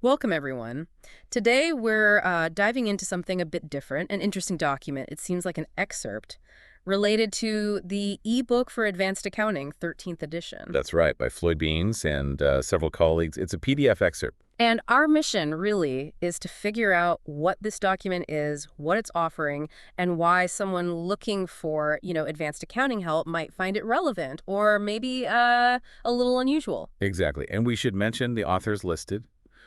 Welcome, everyone. Today, we're diving into something a bit different, an interesting document. It seems like an excerpt related to the ebook for Advanced Accounting, 13th edition. That's right, by Floyd Beans and several colleagues. It's a PDF excerpt. And our mission really is to figure out what this document is, what it's offering, and why someone looking for, advanced accounting help might find it relevant or maybe a little unusual. Exactly. And we should mention the authors listed: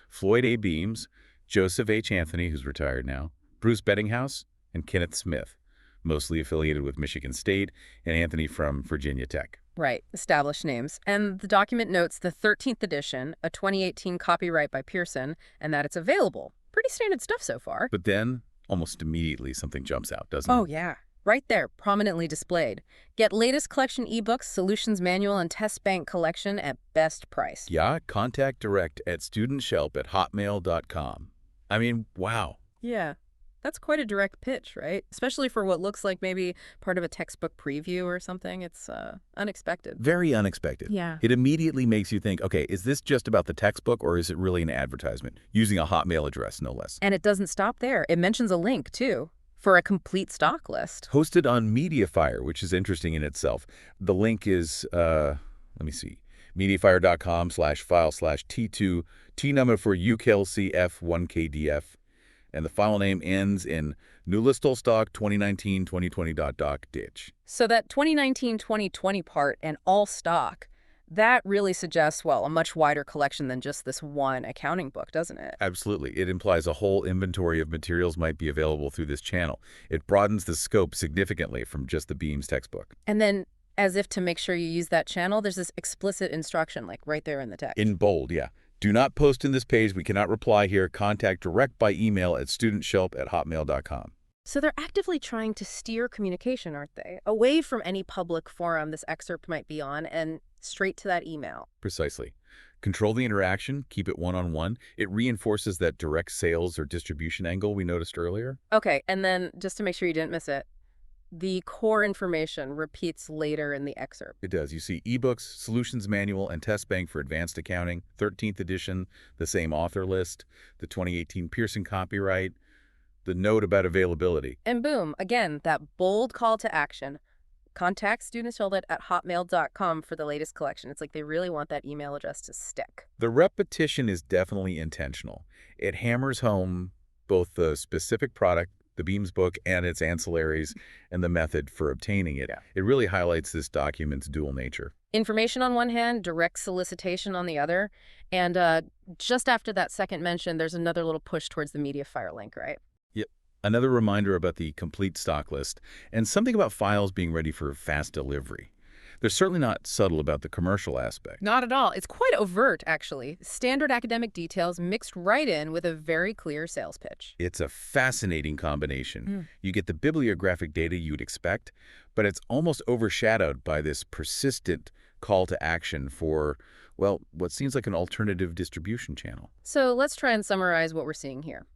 Floyd A. Beams, Joseph H. Anthony, who's retired now, Bruce Bettinghouse, and Kenneth Smith, mostly affiliated with Michigan State, and Anthony from Virginia Tech. Right, established names. And the document notes the 13th edition, a 2018 copyright by Pearson, and that it's available. Pretty standard stuff so far. But then, almost immediately, something jumps out, doesn't Oh, it? yeah. Right there, prominently displayed. Get latest collection ebooks, solutions manual, and test bank collection at best price. Yeah, contact direct at studentshelp@hotmail.com. I mean, wow. Yeah, that's quite a direct pitch, right? Especially for what looks like maybe part of a textbook preview or something. It's unexpected. Very unexpected. Yeah. It immediately makes you think, okay, is this just about the textbook or is it really an advertisement? Using a Hotmail address, no less. And it doesn't stop there. It mentions a link, too, for a complete stock list. Hosted on Mediafire, which is interesting in itself. The link is, let me see, mediafire.com/file/T2, T number for UKLCF1KDF, and the file name ends in newlistolstock 2019-2020.doc ditch. So that 2019-2020 part and all stock, that really suggests, well, a much wider collection than just this one accounting book, doesn't it? Absolutely. It implies a whole inventory of materials might be available through this channel. It broadens the scope significantly from just the Beams textbook. And then, as if to make sure you use that channel, there's this explicit instruction, like right there in the text. In bold, yeah. Do not post in this page. We cannot reply here. Contact direct by email at studentshelp@hotmail.com. So they're actively trying to steer communication, aren't they? Away from any public forum this excerpt might be on and straight to that email. Precisely. Control the interaction. Keep it one-on-one. It reinforces that direct sales or distribution angle we noticed earlier. Okay, and then just to make sure you didn't miss it, the core information repeats later in the excerpt. It does. You see ebooks, solutions manual, and test bank for advanced accounting, 13th edition, the same author list, the 2018 Pearson copyright, the note about availability. And boom, again, that bold call to action. Contact studentshelp@hotmail.com for the latest collection. It's like they really want that email address to stick. The repetition is definitely intentional. It hammers home both the specific product, the Beams book, and its ancillaries, and the method for obtaining it. Yeah. It really highlights this document's dual nature. Information on one hand, direct solicitation on the other. And just after that second mention, there's another little push towards the Mediafire link, right? Yep. Another reminder about the complete stock list, and something about files being ready for fast delivery. They're certainly not subtle about the commercial aspect. Not at all. It's quite overt, actually. Standard academic details mixed right in with a very clear sales pitch. It's a fascinating combination. You get the bibliographic data you'd expect, but it's almost overshadowed by this persistent call to action for, well, what seems like an alternative distribution channel. So let's try and summarize what we're seeing here.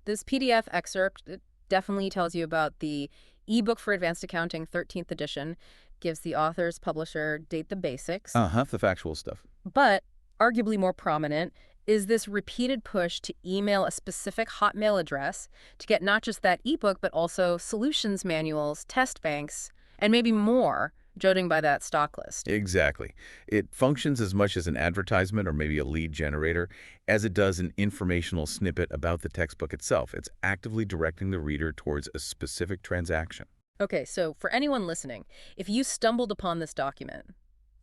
This PDF excerpt, it definitely tells you about the ebook for Advanced Accounting, 13th edition, gives the author's publisher date the basics. The factual stuff. But arguably more prominent is this repeated push to email a specific Hotmail address to get not just that ebook, but also solutions manuals, test banks, and maybe more, judging by that stock list. Exactly. It functions as much as an advertisement or maybe a lead generator as it does an informational snippet about the textbook itself. It's actively directing the reader towards a specific transaction. Okay, so for anyone listening, if you stumbled upon this document,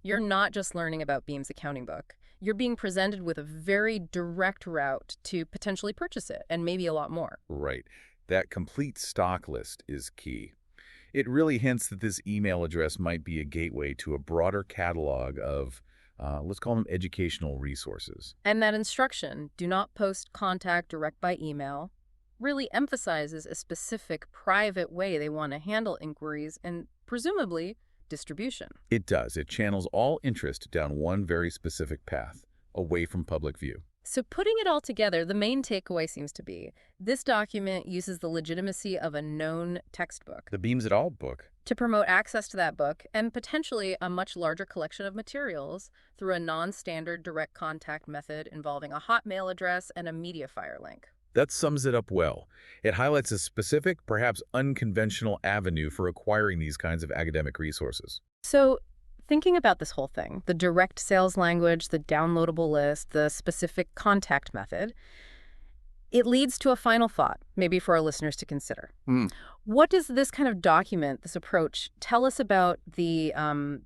you're not just learning about Beam's accounting book. You're being presented with a very direct route to potentially purchase it, and maybe a lot more. Right. That complete stock list is key. It really hints that this email address might be a gateway to a broader catalog of, let's call them educational resources. And that instruction, do not post contact direct by email, really emphasizes a specific private way they want to handle inquiries and presumably distribution. It does. It channels all interest down one very specific path, away from public view. So putting it all together, the main takeaway seems to be this document uses the legitimacy of a known textbook The Beams et al. Book. to promote access to that book and potentially a much larger collection of materials through a non-standard direct contact method involving a Hotmail address and a Mediafire link. That sums it up well. It highlights a specific, perhaps unconventional avenue for acquiring these kinds of academic resources. So thinking about this whole thing, the direct sales language, the downloadable list, the specific contact method, it leads to a final thought, maybe for our listeners to consider. Hmm. What does this kind of document, this approach, tell us about the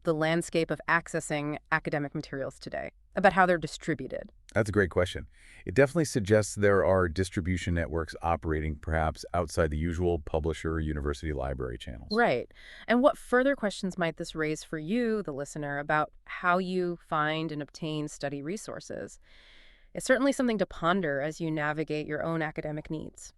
landscape of accessing academic materials today, about how they're distributed? That's a great question. It definitely suggests there are distribution networks operating perhaps outside the usual publisher or university library channels. Right. And what further questions might this raise for you, the listener, about how you find and obtain study resources? It's certainly something to ponder as you navigate your own academic needs.